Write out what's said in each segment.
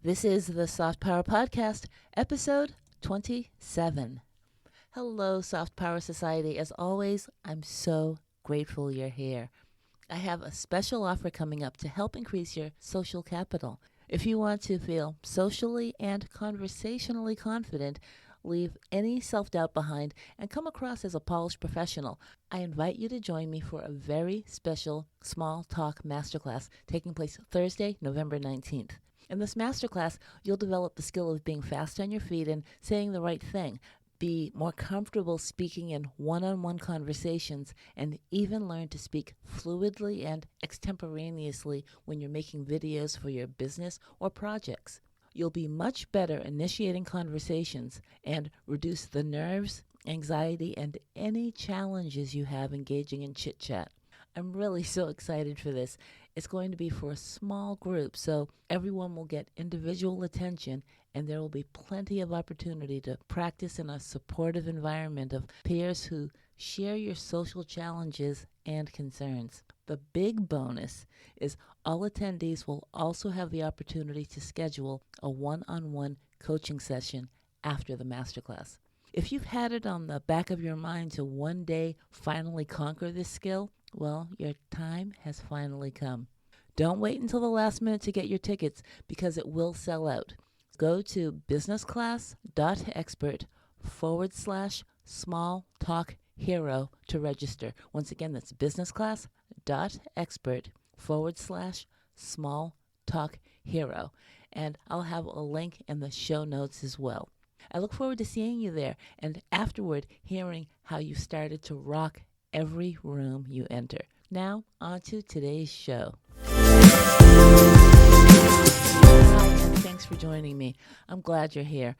This is the Soft Power Podcast, episode 27. Hello, Soft Power Society. As always, I'm so grateful you're here. I have a special offer coming up to help increase your social capital. If you want to feel socially and conversationally confident, leave any self-doubt behind, and come across as a polished professional, I invite you to join me for a very special Small Talk Masterclass taking place Thursday, November 19th. In this masterclass, you'll develop the skill of being fast on your feet and saying the right thing, be more comfortable speaking in one-on-one conversations, and even learn to speak fluidly and extemporaneously when you're making videos for your business or projects. You'll be much better initiating conversations and reduce the nerves, anxiety, and any challenges you have engaging in chit-chat. I'm really so excited for this. It's going to be for a small group, so everyone will get individual attention, and there will be plenty of opportunity to practice in a supportive environment of peers who share your social challenges and concerns. The big bonus is all attendees will also have the opportunity to schedule a one-on-one coaching session after the masterclass. If you've had it on the back of your mind to one day finally conquer this skill, well, your time has finally come. Don't wait until the last minute to get your tickets because it will sell out. Go to businessclass.expert/small talk hero to register. Once again, that's businessclass.expert/small talk hero. And I'll have a link in the show notes as well. I look forward to seeing you there and afterward hearing how you started to rock every room you enter. Now, on to today's show. Hi, and thanks for joining me. I'm glad you're here.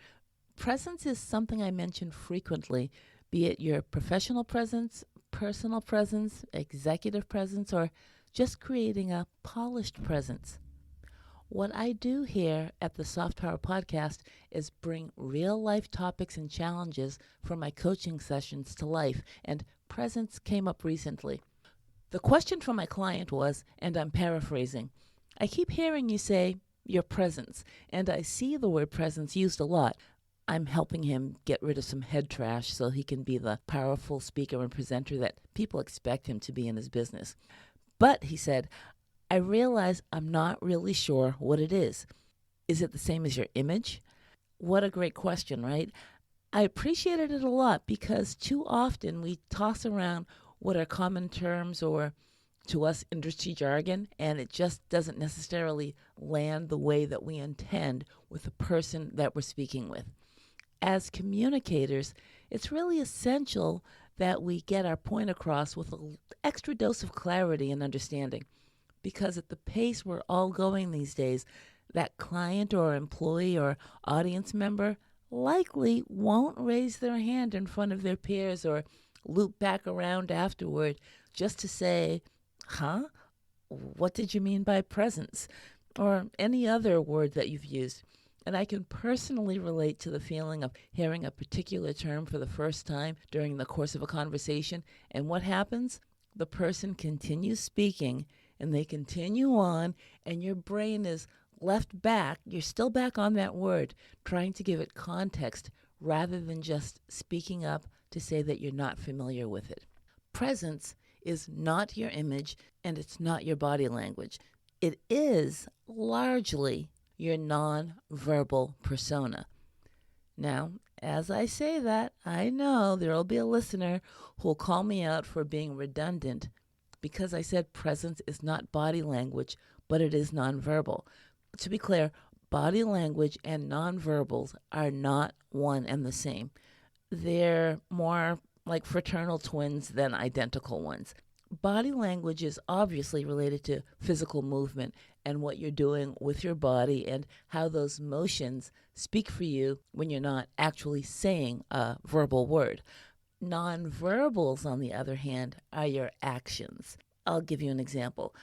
Presence is something I mention frequently, be it your professional presence, personal presence, executive presence, or just creating a polished presence. What I do here at the Soft Power Podcast is bring real-life topics and challenges from my coaching sessions to life, and presence came up recently. The question from my client was, and I'm paraphrasing, I keep hearing you say, your presence, and I see the word presence used a lot. I'm helping him get rid of some head trash so he can be the powerful speaker and presenter that people expect him to be in his business. But, he said, I realize I'm not really sure what it is. Is it the same as your image? What a great question, right? I appreciated it a lot because too often we toss around what are common terms or, to us, industry jargon, and it just doesn't necessarily land the way that we intend with the person that we're speaking with. As communicators, it's really essential that we get our point across with an extra dose of clarity and understanding. Because at the pace we're all going these days, that client or employee or audience member likely won't raise their hand in front of their peers or loop back around afterward just to say, huh? What did you mean by presence? Or any other word that you've used. And I can personally relate to the feeling of hearing a particular term for the first time during the course of a conversation. And what happens? The person continues speaking and they continue on, and your brain is left back. You're still back on that word, trying to give it context rather than just speaking up to say that you're not familiar with it. Presence is not your image, and it's not your body language. It is largely your non-verbal persona. Now, as I say that, I know there will be a listener who will call me out for being redundant, because I said presence is not body language, but it is nonverbal. To be clear, body language and nonverbals are not one and the same. They're more like fraternal twins than identical ones. Body language is obviously related to physical movement and what you're doing with your body and how those motions speak for you when you're not actually saying a verbal word. Nonverbals, on the other hand, are your actions. I'll give you an example.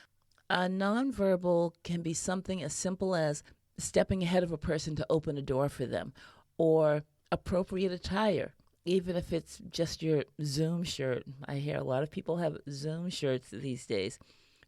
A nonverbal can be something as simple as stepping ahead of a person to open a door for them, or appropriate attire, even if it's just your Zoom shirt. I hear a lot of people have Zoom shirts these days.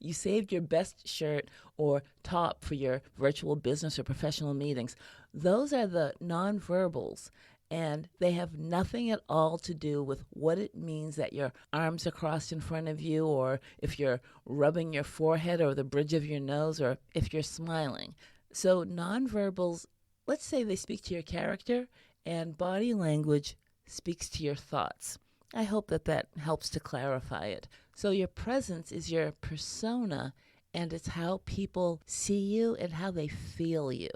You saved your best shirt or top for your virtual business or professional meetings. Those are the nonverbals, and they have nothing at all to do with what it means that your arms are crossed in front of you, or if you're rubbing your forehead or the bridge of your nose, or if you're smiling. So nonverbals, let's say they speak to your character, and body language speaks to your thoughts. I hope that that helps to clarify it. So your presence is your persona, and it's how people see you and how they feel you.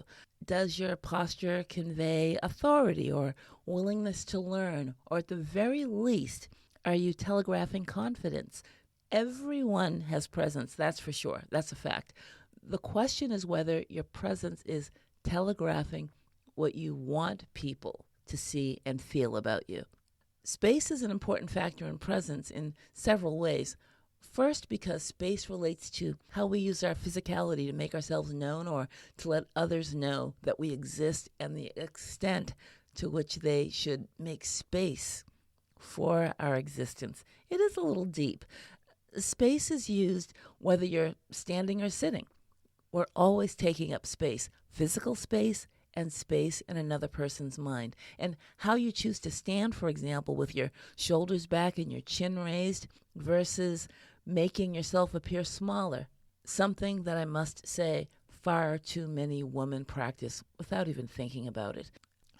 Does your posture convey authority or willingness to learn? Or at the very least, are you telegraphing confidence? Everyone has presence, that's for sure. That's a fact. The question is whether your presence is telegraphing what you want people to see and feel about you. Space is an important factor in presence in several ways. First, because space relates to how we use our physicality to make ourselves known or to let others know that we exist, and the extent to which they should make space for our existence. It is a little deep. Space is used whether you're standing or sitting. We're always taking up space, physical space and space in another person's mind. And how you choose to stand, for example, with your shoulders back and your chin raised versus making yourself appear smaller. Something that I must say far too many women practice without even thinking about it.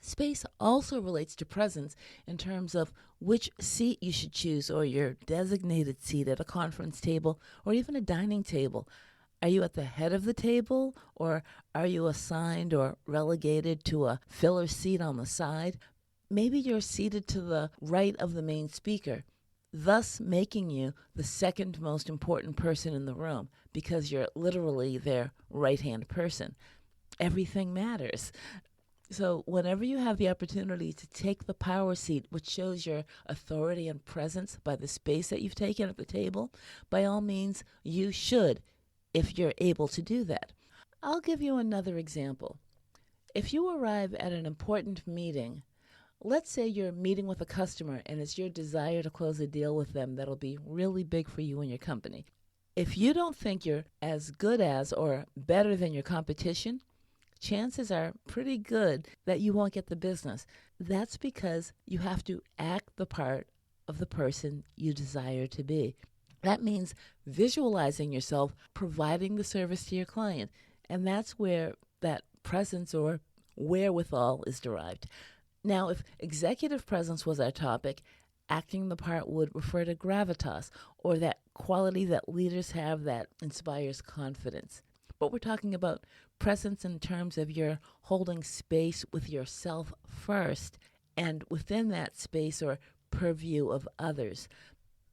Space also relates to presence in terms of which seat you should choose, or your designated seat at a conference table or even a dining table. Are you at the head of the table, or are you assigned or relegated to a filler seat on the side? Maybe you're seated to the right of the main speaker, thus making you the second most important person in the room because you're literally their right-hand person. Everything matters. So whenever you have the opportunity to take the power seat, which shows your authority and presence by the space that you've taken at the table, by all means, you should, if you're able to do that. I'll give you another example. If you arrive at an important meeting, let's say you're meeting with a customer and it's your desire to close a deal with them that'll be really big for you and your company. If you don't think you're as good as or better than your competition, chances are pretty good that you won't get the business. That's because you have to act the part of the person you desire to be. That means visualizing yourself providing the service to your client. And that's where that presence or wherewithal is derived. Now, if executive presence was our topic, acting the part would refer to gravitas, or that quality that leaders have that inspires confidence. But we're talking about presence in terms of your holding space with yourself first, and within that space or purview of others.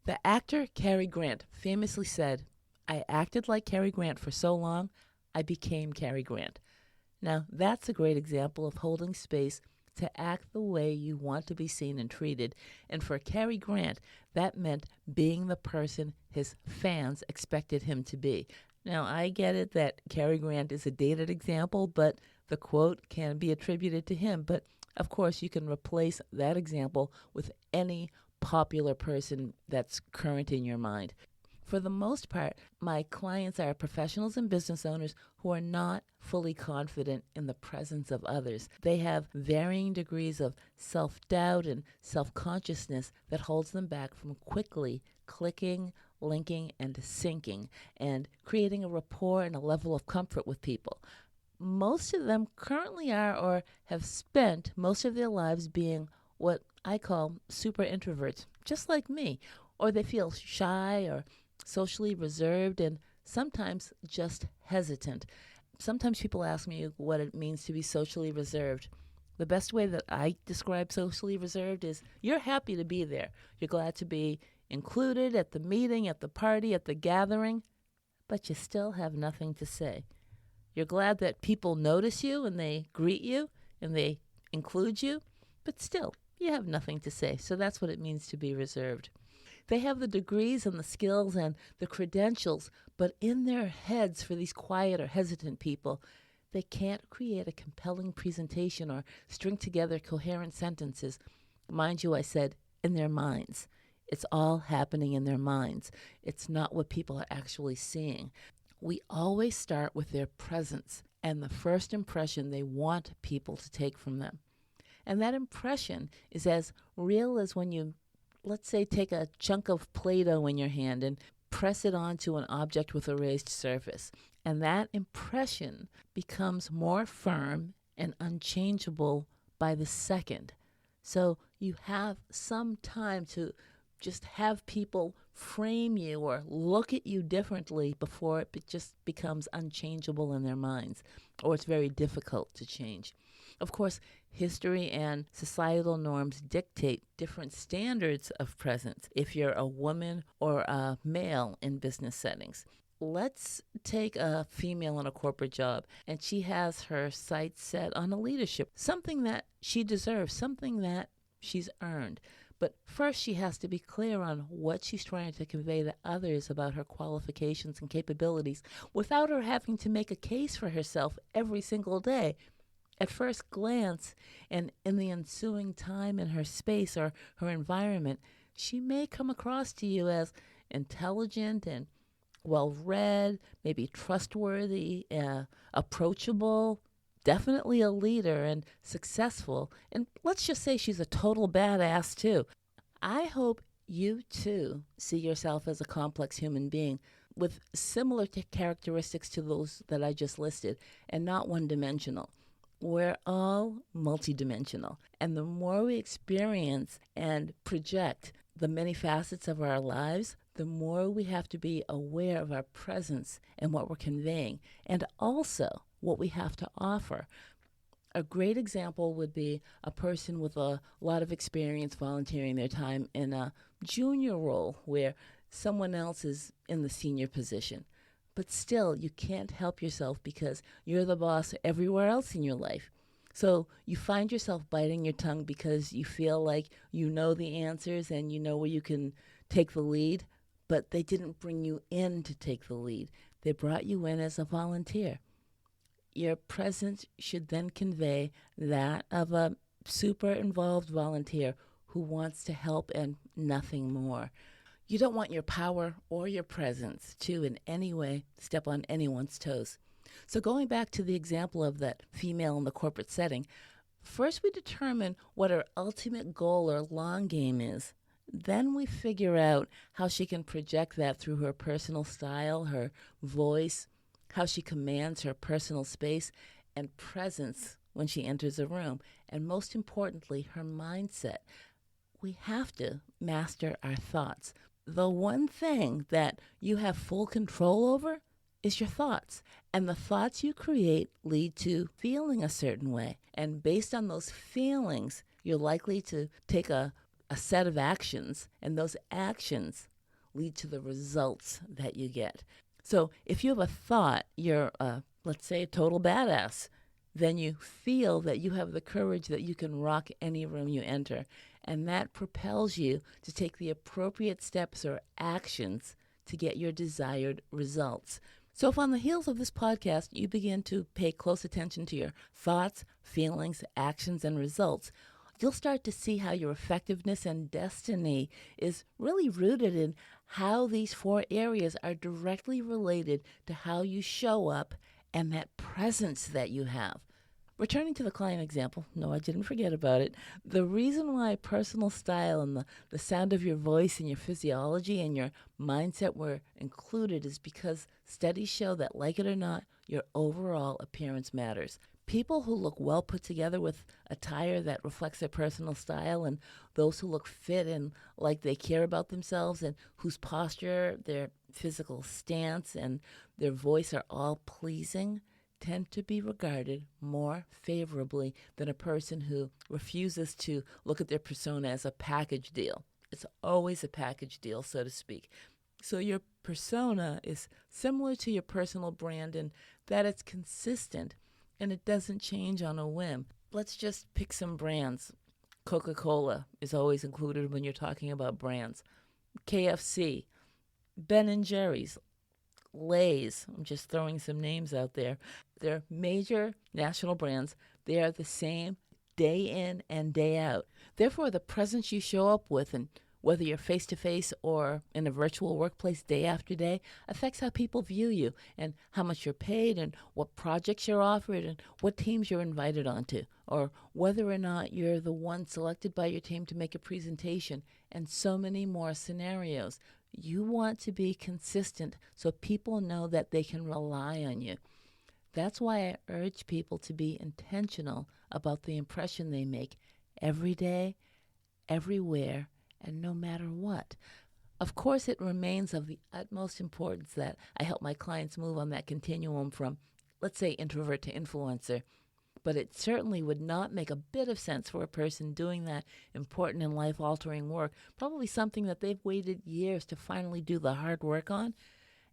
The actor Cary Grant famously said, "I acted like Cary Grant for so long, I became Cary Grant." Now, that's a great example of holding space to act the way you want to be seen and treated. And for Cary Grant, that meant being the person his fans expected him to be. Now, I get it that Cary Grant is a dated example, but the quote can be attributed to him. But, of course, you can replace that example with any popular person that's current in your mind. For the most part, my clients are professionals and business owners who are not fully confident in the presence of others. They have varying degrees of self-doubt and self-consciousness that holds them back from quickly clicking, linking, and syncing, and creating a rapport and a level of comfort with people. Most of them currently are or have spent most of their lives being what I call super introverts, just like me, or they feel shy or socially reserved and sometimes just hesitant. Sometimes people ask me what it means to be socially reserved. The best way that I describe socially reserved is you're happy to be there. You're glad to be included at the meeting, at the party, at the gathering, but you still have nothing to say. You're glad that people notice you and they greet you and they include you, but still, you have nothing to say. So that's what it means to be reserved. They have the degrees and the skills and the credentials, but in their heads, for these quiet or hesitant people, they can't create a compelling presentation or string together coherent sentences. Mind you, I said, in their minds. It's all happening in their minds. It's not what people are actually seeing. We always start with their presence and the first impression they want people to take from them. And that impression is as real as when you, let's say, take a chunk of Play-Doh in your hand and press it onto an object with a raised surface. And that impression becomes more firm and unchangeable by the second. So you have some time to just have people frame you or look at you differently before it just becomes unchangeable in their minds, or it's very difficult to change. Of course, history and societal norms dictate different standards of presence if you're a woman or a male in business settings. Let's take a female in a corporate job, and she has her sights set on a leadership, something that she deserves, something that she's earned. But first, she has to be clear on what she's trying to convey to others about her qualifications and capabilities without her having to make a case for herself every single day. At first glance, and in the ensuing time in her space or her environment, she may come across to you as intelligent and well-read, maybe trustworthy, approachable, definitely a leader and successful. And let's just say she's a total badass too. I hope you too see yourself as a complex human being with similar characteristics to those that I just listed and not one-dimensional. We're all multidimensional. And the more we experience and project the many facets of our lives, the more we have to be aware of our presence and what we're conveying, and also what we have to offer. A great example would be a person with a lot of experience volunteering their time in a junior role where someone else is in the senior position. But still, you can't help yourself because you're the boss everywhere else in your life. So you find yourself biting your tongue because you feel like you know the answers and you know where you can take the lead, but they didn't bring you in to take the lead. They brought you in as a volunteer. Your presence should then convey that of a super involved volunteer who wants to help and nothing more. You don't want your power or your presence to in any way step on anyone's toes. So going back to the example of that female in the corporate setting, first we determine what her ultimate goal or long game is. Then we figure out how she can project that through her personal style, her voice, how she commands her personal space and presence when she enters a room, and most importantly, her mindset. We have to master our thoughts. The one thing that you have full control over is your thoughts. And the thoughts you create lead to feeling a certain way. And based on those feelings, you're likely to take a set of actions, and those actions lead to the results that you get. So if you have a thought, you're, let's say, a total badass, then you feel that you have the courage that you can rock any room you enter. And that propels you to take the appropriate steps or actions to get your desired results. So if on the heels of this podcast, you begin to pay close attention to your thoughts, feelings, actions, and results, you'll start to see how your effectiveness and destiny is really rooted in how these 4 areas are directly related to how you show up and that presence that you have. Returning to the client example, no, I didn't forget about it. The reason why personal style and the sound of your voice and your physiology and your mindset were included is because studies show that, like it or not, your overall appearance matters. People who look well put together with attire that reflects their personal style, and those who look fit and like they care about themselves, and whose posture, their physical stance, and their voice are all pleasing, tend to be regarded more favorably than a person who refuses to look at their persona as a package deal. It's always a package deal, so to speak. So your persona is similar to your personal brand in that it's consistent and it doesn't change on a whim. Let's just pick some brands. Coca-Cola is always included when you're talking about brands. KFC, Ben & Jerry's, Lay's, I'm just throwing some names out there. They're major national brands. They are the same day in and day out. Therefore, the presence you show up with and whether you're face-to-face or in a virtual workplace day after day, affects how people view you and how much you're paid and what projects you're offered and what teams you're invited onto, or whether or not you're the one selected by your team to make a presentation, and so many more scenarios. You want to be consistent so people know that they can rely on you. That's why I urge people to be intentional about the impression they make every day, everywhere, and no matter what. Of course, it remains of the utmost importance that I help my clients move on that continuum from, let's say, introvert to influencer. But it certainly would not make a bit of sense for a person doing that important and life-altering work, probably something that they've waited years to finally do the hard work on,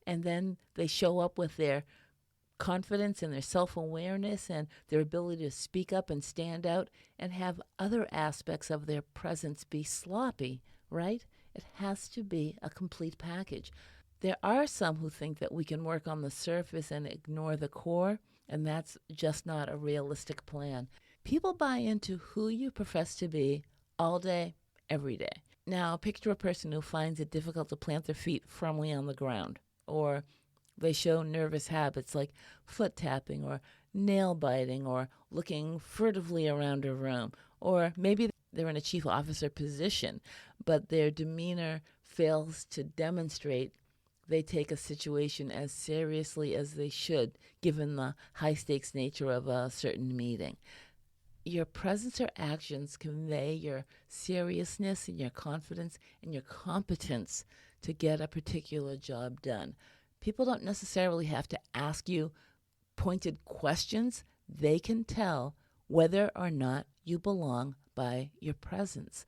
and then they show up with their confidence and their self-awareness and their ability to speak up and stand out and have other aspects of their presence be sloppy, right? It has to be a complete package. There are some who think that we can work on the surface and ignore the core, and that's just not a realistic plan. People buy into who you profess to be all day, every day. Now, picture a person who finds it difficult to plant their feet firmly on the ground, or they show nervous habits like foot tapping or nail biting or looking furtively around a room. Or maybe they're in a chief officer position, but their demeanor fails to demonstrate they take a situation as seriously as they should, given the high-stakes nature of a certain meeting. Your presence or actions convey your seriousness and your confidence and your competence to get a particular job done. People don't necessarily have to ask you pointed questions. They can tell whether or not you belong by your presence.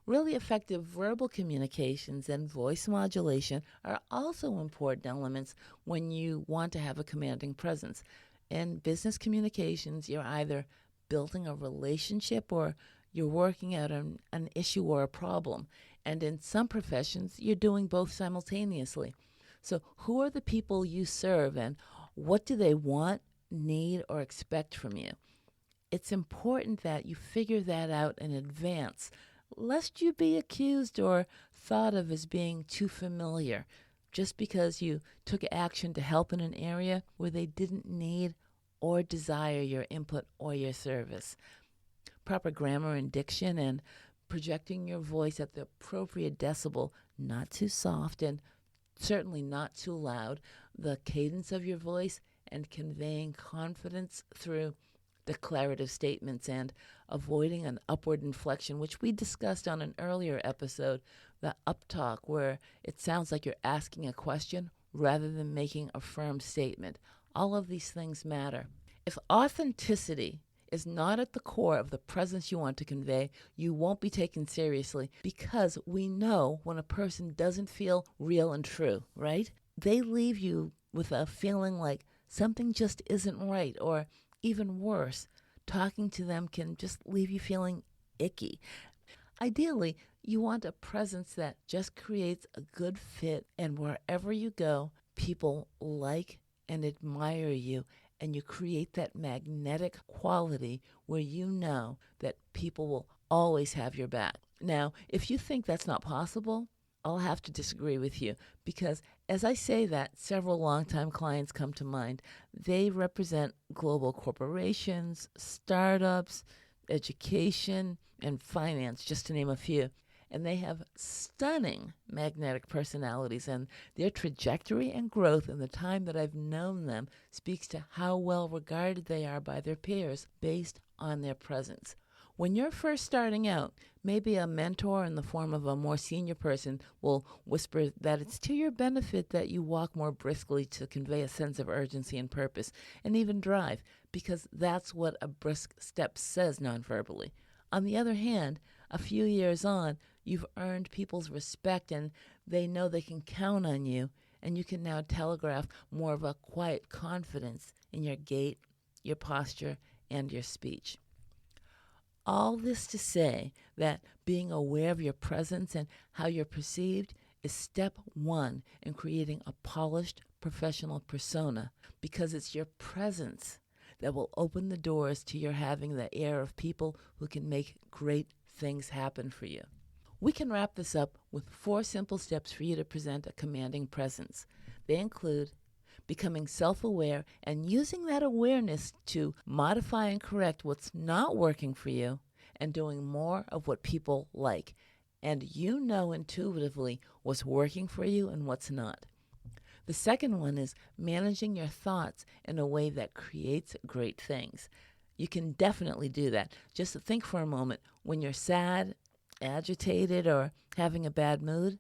Really effective verbal communications and voice modulation are also important elements when you want to have a commanding presence. In business communications, you're either building a relationship or you're working out an issue or a problem. And in some professions, you're doing both simultaneously. So who are the people you serve and what do they want, need, or expect from you? It's important that you figure that out in advance, lest you be accused or thought of as being too familiar just because you took action to help in an area where they didn't need or desire your input or your service. Proper grammar and diction and projecting your voice at the appropriate decibel, not too soft and certainly not too loud, the cadence of your voice, and conveying confidence through declarative statements and avoiding an upward inflection, which we discussed on an earlier episode, the uptalk, where it sounds like you're asking a question rather than making a firm statement. All of these things matter. If authenticity is not at the core of the presence you want to convey, you won't be taken seriously, because we know when a person doesn't feel real and true, right? They leave you with a feeling like something just isn't right, or even worse, talking to them can just leave you feeling icky. Ideally, you want a presence that just creates a good fit, and wherever you go, people like and admire you, and you create that magnetic quality where you know that people will always have your back. Now, if you think that's not possible, I'll have to disagree with you, because as I say that, several longtime clients come to mind. They represent global corporations, startups, education, and finance, just to name a few. And they have stunning magnetic personalities, and their trajectory and growth in the time that I've known them speaks to how well regarded they are by their peers based on their presence. When you're first starting out, maybe a mentor in the form of a more senior person will whisper that it's to your benefit that you walk more briskly to convey a sense of urgency and purpose, and even drive, because that's what a brisk step says nonverbally. On the other hand, a few years on, you've earned people's respect and they know they can count on you, and you can now telegraph more of a quiet confidence in your gait, your posture, and your speech. All this to say that being aware of your presence and how you're perceived is step one in creating a polished professional persona, because it's your presence that will open the doors to your having the air of people who can make great things happen for you. We can wrap this up with 4 simple steps for you to present a commanding presence. They include becoming self-aware and using that awareness to modify and correct what's not working for you and doing more of what people like. And you know intuitively what's working for you and what's not. The second one is managing your thoughts in a way that creates great things. You can definitely do that. Just think for a moment. When you're sad, agitated, or having a bad mood,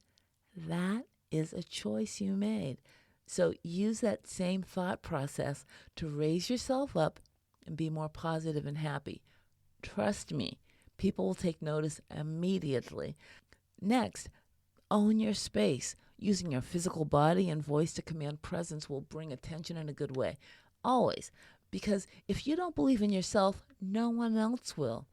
that is a choice you made. So use that same thought process to raise yourself up and be more positive and happy. Trust me, people will take notice immediately. Next, own your space. Using your physical body and voice to command presence will bring attention in a good way. Always. Because if you don't believe in yourself, no one else will.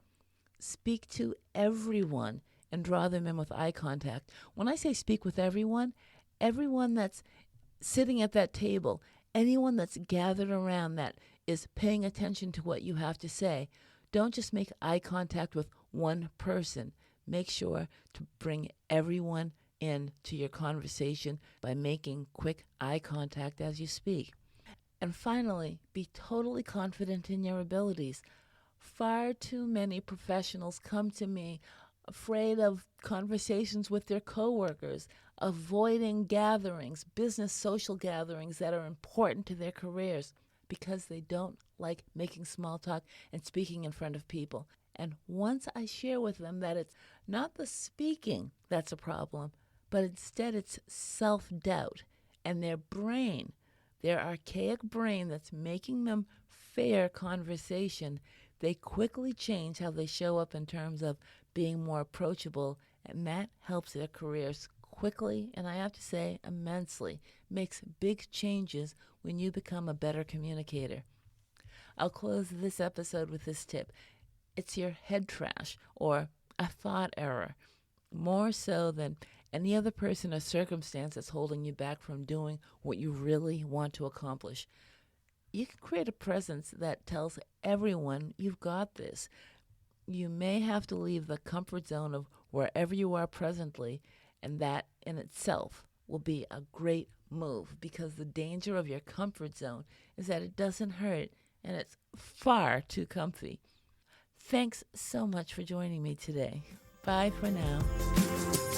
Speak to everyone and draw them in with eye contact. When I say speak with everyone that's sitting at that table, anyone that's gathered around that is paying attention to what you have to say, don't just make eye contact with one person. Make sure to bring everyone into your conversation by making quick eye contact as you speak. And finally, be totally confident in your abilities. Far too many professionals come to me afraid of conversations with their coworkers, avoiding gatherings, business social gatherings that are important to their careers because they don't like making small talk and speaking in front of people. And once I share with them that it's not the speaking that's a problem, but instead it's self-doubt and their brain, their archaic brain that's making them fear conversation, they quickly change how they show up in terms of being more approachable, and that helps their careers quickly, and I have to say immensely. Makes big changes when you become a better communicator. I'll close this episode with this tip. It's your head trash or a thought error, more so than any other person or circumstance that's holding you back from doing what you really want to accomplish. You can create a presence that tells everyone you've got this. You may have to leave the comfort zone of wherever you are presently, and that in itself will be a great move, because the danger of your comfort zone is that it doesn't hurt and it's far too comfy. Thanks so much for joining me today. Bye for now.